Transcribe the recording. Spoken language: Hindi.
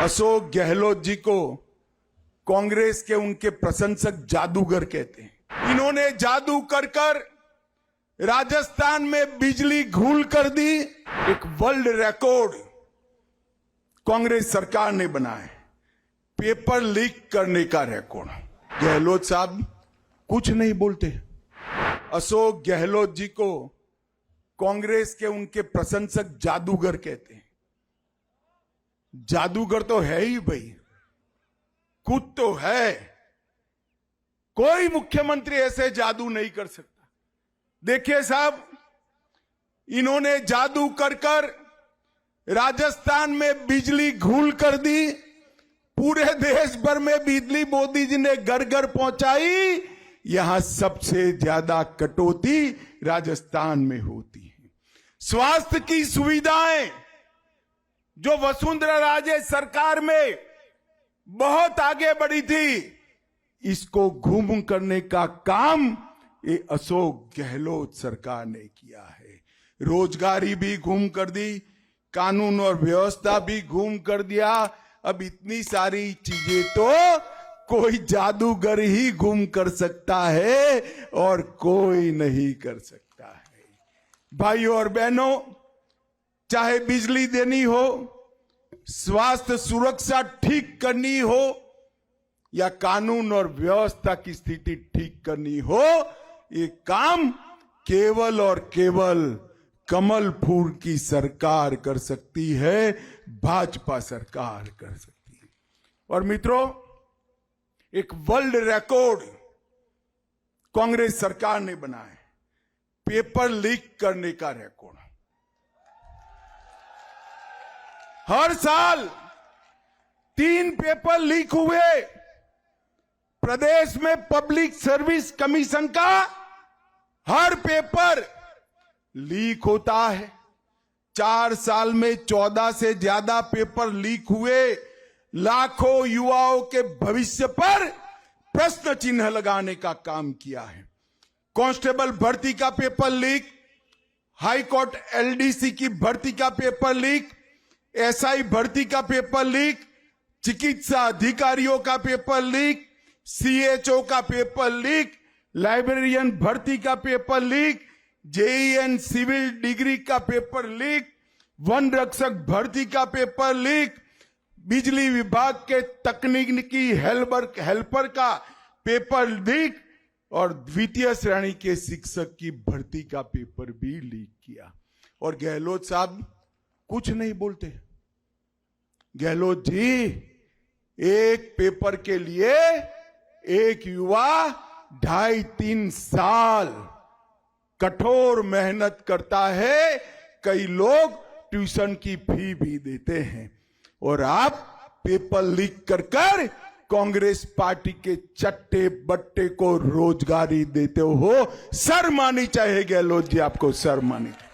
अशोक गहलोत जी को कांग्रेस के उनके प्रशंसक जादूगर कहते हैं। इन्होंने जादू कर कर राजस्थान में बिजली घूल कर दी। एक वर्ल्ड रिकॉर्ड कांग्रेस सरकार ने बनाया, पेपर लीक करने का रिकॉर्ड। गहलोत साहब कुछ नहीं बोलते। अशोक गहलोत जी को कांग्रेस के उनके प्रशंसक जादूगर कहते हैं। जादूगर तो है ही भाई, कुछ तो है। कोई मुख्यमंत्री ऐसे जादू नहीं कर सकता। देखिए साहब, इन्होंने जादू कर कर राजस्थान में बिजली घूल कर दी। पूरे देश भर में बिजली मोदी जी ने घर घर पहुंचाई। यहां सबसे ज्यादा कटौती राजस्थान में होती है। स्वास्थ्य की सुविधाएं जो वसुंधरा राजे सरकार में बहुत आगे बढ़ी थी, इसको घूम करने का काम ये अशोक गहलोत सरकार ने किया है। रोजगारी भी घूम कर दी, कानून और व्यवस्था भी घूम कर दिया। अब इतनी सारी चीजें तो कोई जादूगर ही घूम कर सकता है और कोई नहीं कर सकता है। भाइयों और बहनों, चाहे बिजली देनी हो, स्वास्थ्य सुरक्षा ठीक करनी हो या कानून और व्यवस्था की स्थिति ठीक करनी हो, ये काम केवल और केवल कमल फूल की सरकार कर सकती है, भाजपा सरकार कर सकती है। और मित्रों, एक वर्ल्ड रिकॉर्ड कांग्रेस सरकार ने बनाया, पेपर लीक करने का रिकॉर्ड। हर साल 3 पेपर लीक हुए। प्रदेश में पब्लिक सर्विस कमीशन का हर पेपर लीक होता है। 4 साल में 14 से ज्यादा पेपर लीक हुए। लाखों युवाओं के भविष्य पर प्रश्न चिन्ह लगाने का काम किया है। कांस्टेबल भर्ती का paper leak, high court LDC की भर्ती का पेपर लीक, एसआई भर्ती का पेपर लीक, चिकित्सा अधिकारियों का पेपर लीक, सीएचओ का पेपर लीक, लाइब्रेरियन भर्ती का paper leak, JEN civil degree का पेपर लीक, वन रक्षक भर्ती का पेपर लीक, बिजली विभाग के तकनीकी हेल्पर का पेपर लीक और द्वितीय श्रेणी के शिक्षक की भर्ती का पेपर भी लीक किया। और गहलोत साहब कुछ नहीं बोलते। गहलोत जी एक पेपर के लिए एक युवा 2.5-3 साल कठोर मेहनत करता है। कई लोग ट्यूशन की फी भी देते हैं और आप पेपर लीक कर कर कांग्रेस पार्टी के चट्टे बट्टे को रोजगारी देते हो। शर्म आनी चाहिए गहलोत जी, आपको शर्म आनी चाहिए।